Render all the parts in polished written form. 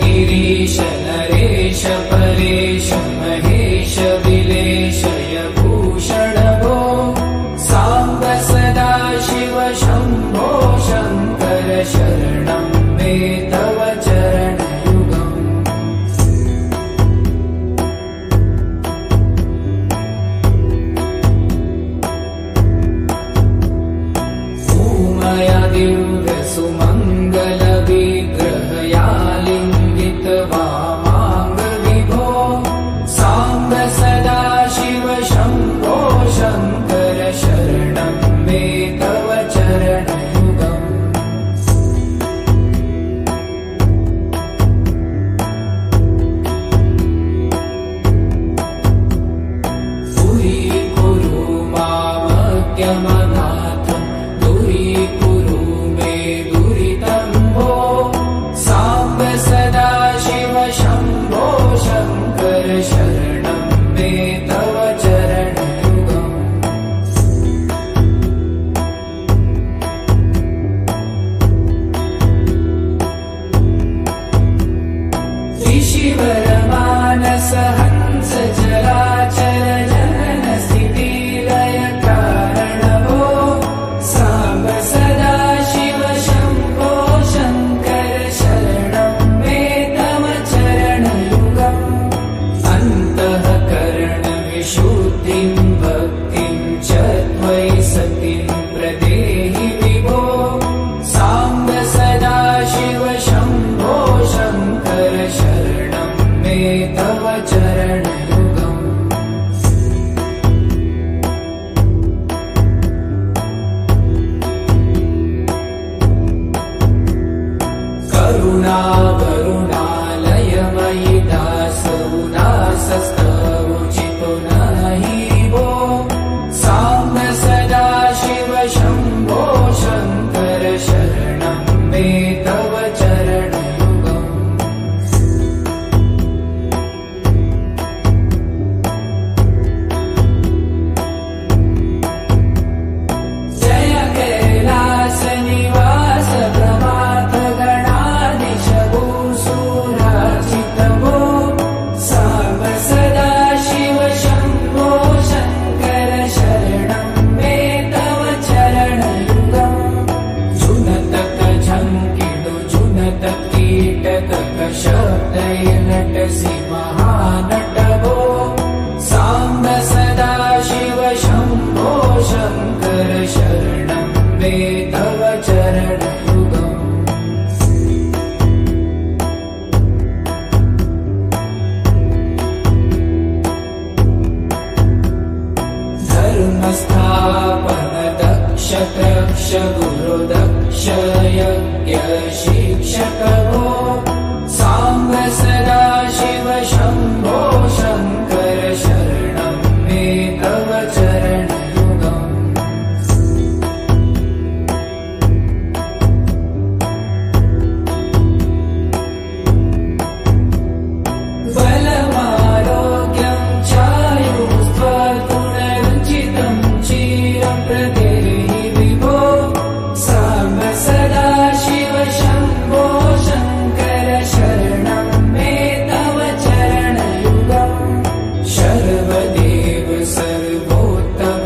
गिरीश नरेश परेश महेश विलेशय भूषण भो साम्ब सदा शिव शम्भो शङ्कर शरणं मे तव चरणयुगम् उमया दिव्य सुमङ्गल विग्रहयालिङ्गित वामाङ्ग विभो साम्ब सदा शिव शम्भो शङ्कर शरणं मे तव चरणयुगम् दूरीकुरु मामज्ञमनाथं दूरीकुरु मे दुरितं भो साम्ब सदा शिव शम्भो शङ्कर शरणं मे तव चरणयुगम् ऋषिवर मानस हंस चराचर जनन स्थिति लय कारण भो साम्ब सदा शिव शम्भो शङ्कर शरणं मे तव चरणयुगम् अन्तःकरण विशुद्धिं भक्तिं च त्वयि सतिं प्रदेहि विभो साम्ब सदा शिव शम्भो शङ्कर शरणं मे तव चरणयुगम् करुणा करुणालयमयि दासोदासस्तवोचितो नहि भो साम्ब सदा शिव शम्भो शङ्कर शरणं मे तव चरणयुगम् जय कैलास निवास प्रमाथ गणाधीश भूसुरार्चित भो साम्ब सदा शिव शम्भो शङ्कर शरणं मे तव चरणयुगम् जुनतक झङ्किडु जुनत कीटक शब्दैर्नटसि महानट भो साम्ब सदा शिव शम्भो शङ्कर शरणं मे तव चरणयुगम् धर्मस्थापन दक्ष दक्ष गुरु दक्ष यज्ञ शिक्षक भो साम्ब सदा शिव शम्भो शङ्कर शरणं मे तव चरणयुगम् बलमारोग्यं चायुस्त्वगुणरुचितं चिरं प्रदेहि विभो साम्ब सदा शिव शम्भो शङ्कर शरणं मे तव चरणयुगम् शर्वदेव सर्वोत्तम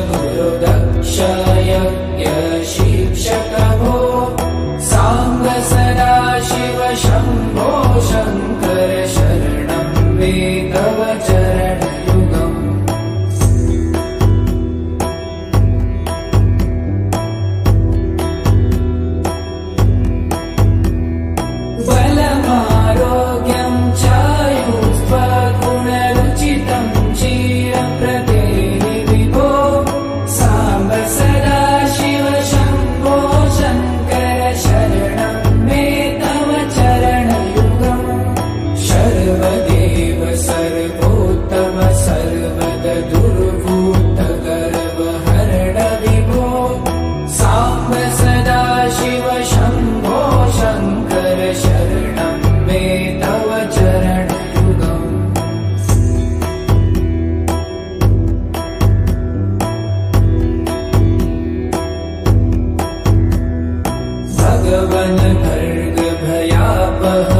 गुरुदक्ष यज्ञशिक्षक भो साम्ब सदाशिव शम्भो शङ्कर शरणं मे तव चरणयुगम् बलमारोग्यं चायुस्त्वगुणरुचितं चिरं प्रदेहि विभो साम्ब सदाशिव शम्भो शङ्कर शरणं मे तव चरणयुगम् सर्वदेव सर्वोत्तम सर्वद दुर्भूत गर्वहरण विभो साम्ब सदाशिव शम्भो शङ्कर शरणं मे तव चरणयुगम् भगवन् भर्ग भयापह